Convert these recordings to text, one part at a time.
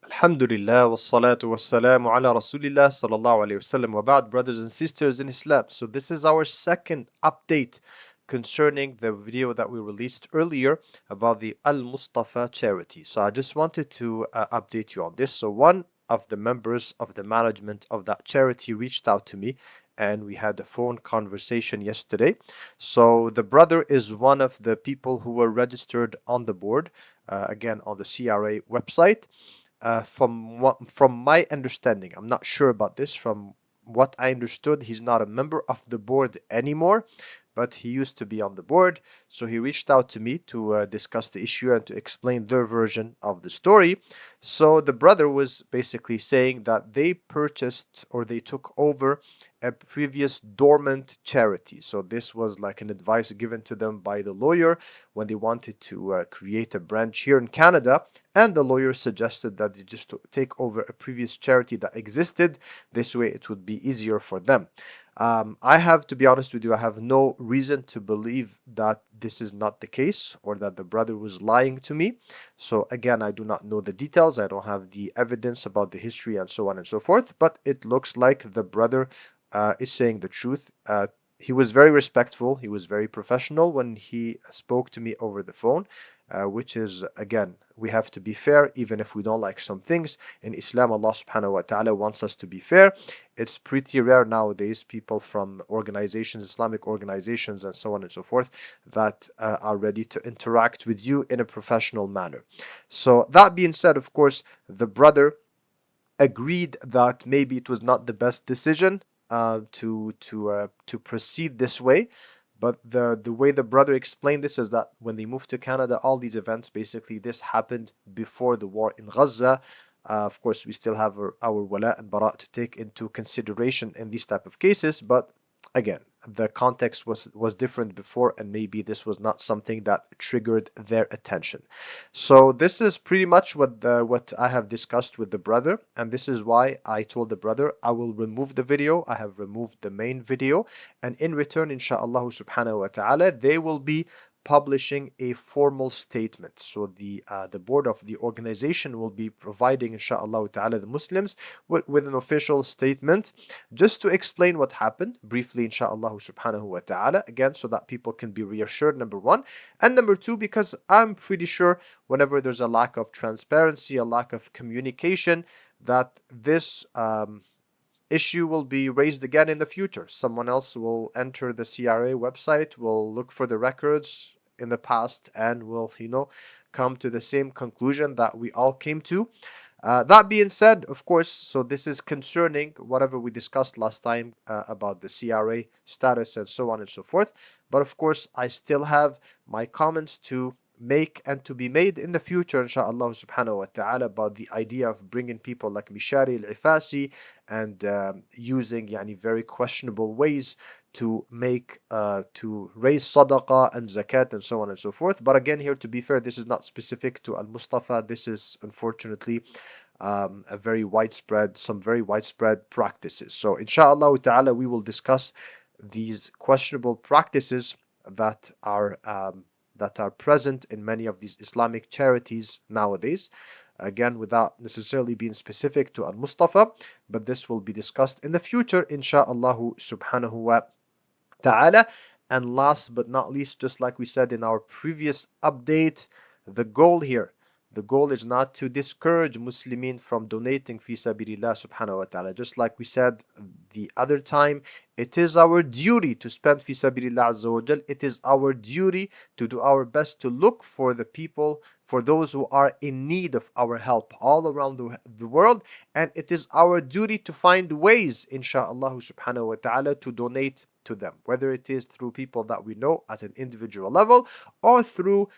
Alhamdulillah wassalatu wassalamu ala Rasulillah sallallahu alayhi wasallam wa ba'd, brothers and sisters in Islam. So this is our second update concerning the video that we released earlier about the Al-Mustafa charity. So I just wanted to update you on this. So one of the members of the management of that charity reached out to me and we had a phone conversation yesterday. So the brother is one of the people who were registered on the board, again on the CRA website. From my understanding, I'm not sure about this. From what I understood, he's not a member of the board anymore, but he used to be on the board. So he reached out to me to discuss the issue and to explain their version of the story. So the brother was basically saying that they purchased or they took over a previous dormant charity. So this was like an advice given to them by the lawyer when they wanted to create a branch here in Canada. And the lawyer suggested that they just take over a previous charity that existed. This way it would be easier for them. I have to be honest with you, I have no reason to believe that this is not the case or that the brother was lying to me. So again, I do not know the details. I don't have the evidence about the history and so on and so forth. But it looks like the brother is saying the truth. He was very respectful. He was very professional when he spoke to me over the phone, which is, again, we have to be fair even if we don't like some things. In Islam, Allah subhanahu wa ta'ala wants us to be fair. It's pretty rare nowadays, people from organizations, Islamic organizations and so on and so forth, that are ready to interact with you in a professional manner. So that being said, of course, the brother agreed that maybe it was not the best decision to proceed this way. But the way the brother explained this is that when they moved to Canada, all these events, basically this happened before the war in Gaza. Of course, we still have our wala and bara to take into consideration in these type of cases, but again, the context was different before, and maybe this was not something that triggered their attention. So this is pretty much what I have discussed with the brother, and this is why I told the brother I will remove the video. I have removed the main video, and in return, inshallah subhanahu wa ta'ala, they will be publishing a formal statement. So the board of the organization will be providing, inshallah ta'ala, the Muslims with an official statement just to explain what happened briefly, inshallah subhanahu wa ta'ala, again, so that people can be reassured, number one. And number two, because I'm pretty sure whenever there's a lack of transparency, a lack of communication, that this issue will be raised again in the future. Someone else will enter the CRA website, will look for the records in the past, and will, come to the same conclusion that we all came to. That being said, of course, so this is concerning whatever we discussed last time about the CRA status and so on and so forth. But of course, I still have my comments to make and to be made in the future, inshallah subhanahu wa ta'ala, about the idea of bringing people like Mishari al-Ifasi and using very questionable ways to make to raise sadaqah and zakat and so on and so forth. But again, here, to be fair, this is not specific to Al-Mustafa. This is unfortunately some very widespread practices. So inshallah ta'ala, we will discuss these questionable practices that are present in many of these Islamic charities nowadays. Again, without necessarily being specific to Al-Mustafa, but this will be discussed in the future, insha'Allah subhanahu wa ta'ala. And last but not least, just like we said in our previous update, the goal is not to discourage Muslimin from donating fi sabilillah subhanahu wa ta'ala. Just like we said the other time, it is our duty to spend fi sabilillah azza wa jal. It is our duty to do our best to look for the people, for those who are in need of our help all around the world. And it is our duty to find ways, inshaAllah subhanahu wa ta'ala, to donate to them, whether it is through people that we know at an individual level or through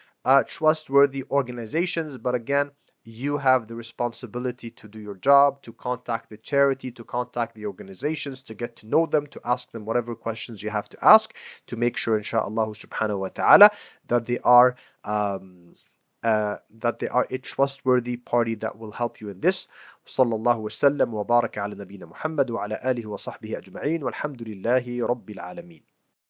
trustworthy organizations. But again, you have the responsibility to do your job, to contact the charity, to contact the organizations, to get to know them, to ask them whatever questions you have to ask, to make sure, inshallah subhanahu wa ta'ala, that they are a trustworthy party that will help you in this. صلى الله وسلم وبارك على نبينا محمد وعلى آله وصحبه أجمعين والحمد لله رب العالمين.